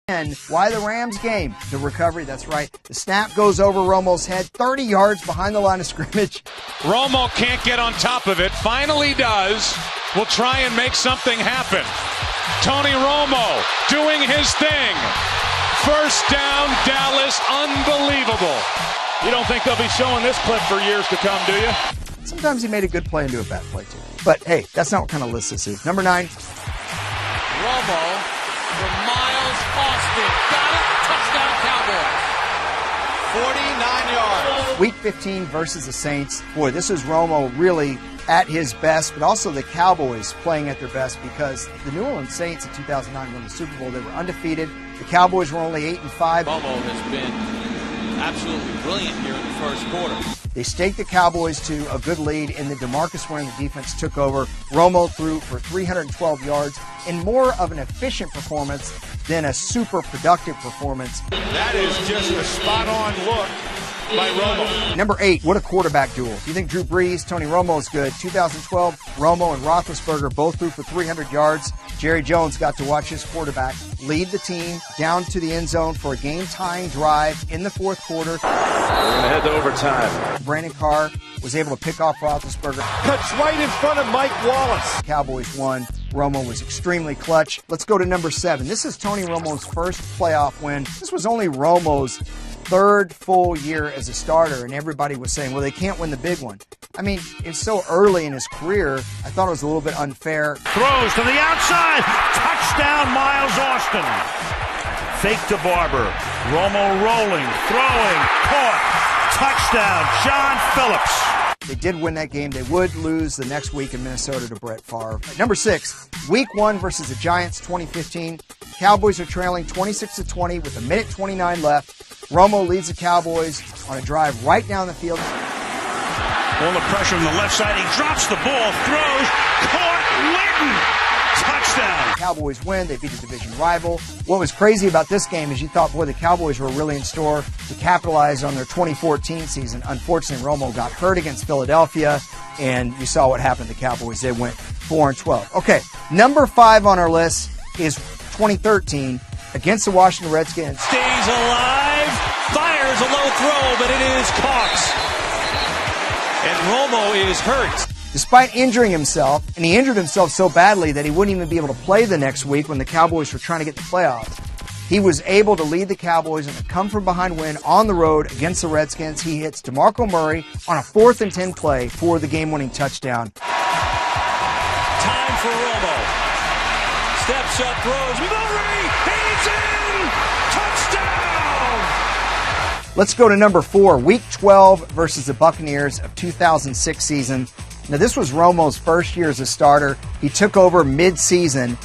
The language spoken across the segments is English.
And why the Rams game? The recovery, that's right. The snap goes over Romo's head, 30 yards behind the line of scrimmage. Romo can't get on top of it. Finally does. Will try and make something happen. Tony Romo doing his thing. First down, Dallas. Unbelievable. You don't think they'll be showing this clip for years to come, do you? Sometimes he made a good play into a bad play, too. But, hey, that's not what kind of list this is. Number 9. Romo for Miles Austin. Got it. Touchdown, Cowboys. 49 yards. Week 15 versus the Saints. Boy, this is Romo really at his best, but also the Cowboys playing at their best, because the New Orleans Saints in 2009 won the Super Bowl. They were undefeated. The Cowboys were only 8-5. Romo has been absolutely brilliant here in the first quarter. They staked the Cowboys to a good lead, and the DeMarcus Ware and the defense took over. Romo threw for 312 yards in more of an efficient performance than a super productive performance. That is just a spot-on look by Romo. Number 8, what a quarterback duel. You think Drew Brees, Tony Romo is good. 2012, Romo and Roethlisberger both threw for 300 yards. Jerry Jones got to watch his quarterback lead the team down to the end zone for a game-tying drive in the fourth quarter. We're going to head to overtime. Brandon Carr was able to pick off Roethlisberger. Cuts right in front of Mike Wallace. Cowboys won. Romo was extremely clutch. Let's go to number 7. This is Tony Romo's first playoff win. This was only Romo's third full year as a starter, and everybody was saying, well, they can't win the big one. I mean, it's so early in his career, I thought it was a little bit unfair. Throws to the outside. Touchdown, Miles Austin. Fake to Barber. Romo rolling, throwing, caught. Touchdown, John Phillips. They did win that game. They would lose the next week in Minnesota to Brett Favre. Number 6, Week 1 versus the Giants 2015. Cowboys are trailing 26-20 with 1:29 left. Romo leads the Cowboys on a drive right down the field. All the pressure on the left side. He drops the ball, throws, caught, Witten. Touchdown. Cowboys win. They beat a division rival. What was crazy about this game is you thought, boy, the Cowboys were really in store to capitalize on their 2014 season. Unfortunately, Romo got hurt against Philadelphia, and you saw what happened to the Cowboys. They went 4-12. Okay, number 5 on our list is 2013 against the Washington Redskins. Stays alive, fires a low throw, but it is caught. And Romo is hurt. Despite injuring himself, and he injured himself so badly that he wouldn't even be able to play the next week when the Cowboys were trying to get the playoffs, he was able to lead the Cowboys in a come-from-behind win on the road against the Redskins. He hits DeMarco Murray on a 4th and 10 play for the game-winning touchdown. Time for Romo. Steps up, throws. Murray, he's in! Touchdown! Let's go to number 4, Week 12 versus the Buccaneers of 2006 season. Now, this was Romo's first year as a starter. He took over mid-season,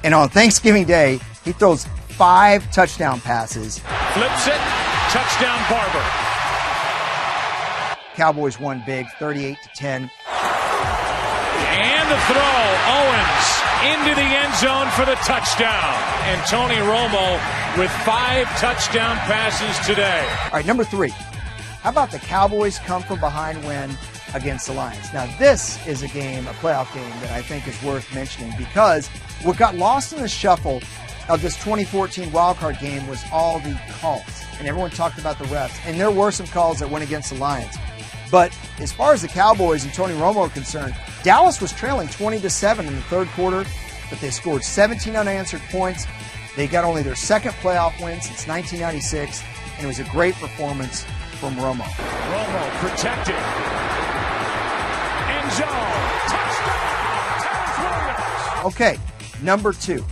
and on Thanksgiving Day, he throws 5 touchdown passes. Flips it. Touchdown, Barber. Cowboys won big, 38-10. And the throw. Owens into the end zone for the touchdown. And Tony Romo with 5 touchdown passes today. All right, number 3. How about the Cowboys come-from-behind win against the Lions? Now, this is a game, a playoff game, that I think is worth mentioning, because what got lost in the shuffle of this 2014 wildcard game was all the calls. And everyone talked about the refs. And there were some calls that went against the Lions. But as far as the Cowboys and Tony Romo are concerned, Dallas was trailing 20-7 in the third quarter, but they scored 17 unanswered points. They got only their second playoff win since 1996, and it was a great performance from Romo. Romo protected. End zone. Touchdown. Terrence Williams. Okay, number 2.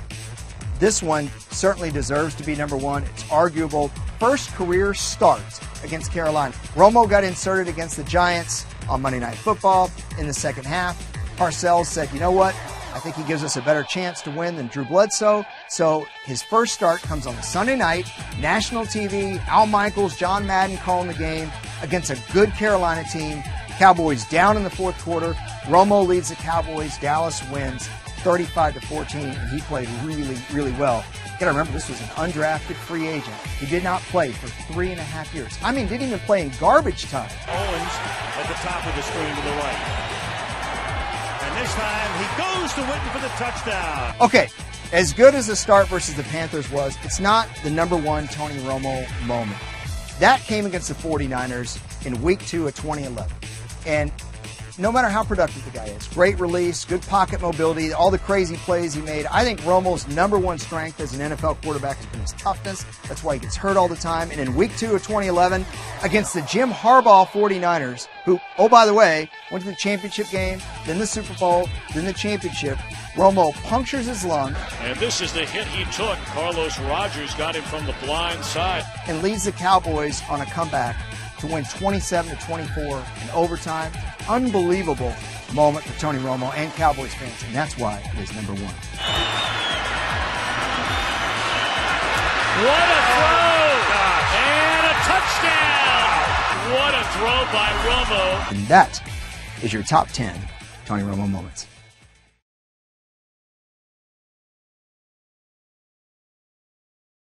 This one certainly deserves to be number 1. It's arguable. First career start against Carolina. Romo got inserted against the Giants on Monday Night Football in the second half. Parcells said, you know what? I think he gives us a better chance to win than Drew Bledsoe. So his first start comes on a Sunday night, national TV, Al Michaels, John Madden calling the game against a good Carolina team. Cowboys down in the fourth quarter. Romo leads the Cowboys. Dallas wins 35-14, and he played really, really well. You gotta remember, this was an undrafted free agent. He did not play for 3.5 years. I mean, didn't even play in garbage time. Owens at the top of the screen to the right. And this time he goes to Witten for the touchdown. Okay, As good as the start versus the Panthers was, it's not the number one Tony Romo moment. That came against the 49ers in week 2 of 2011. And no matter how productive the guy is, great release, good pocket mobility, all the crazy plays he made, I think Romo's number one strength as an NFL quarterback has been his toughness. That's why he gets hurt all the time. And in week 2 of 2011, against the Jim Harbaugh 49ers, who, oh, by the way, went to the championship game, then the Super Bowl, then the championship, Romo punctures his lung. And this is the hit he took. Carlos Rogers got him from the blind side. And leads the Cowboys on a comeback to win 27-24 in overtime. Unbelievable moment for Tony Romo and Cowboys fans, and that's why it is number one. What a throw! And a touchdown! What a throw by Romo. And that is your top 10 Tony Romo moments.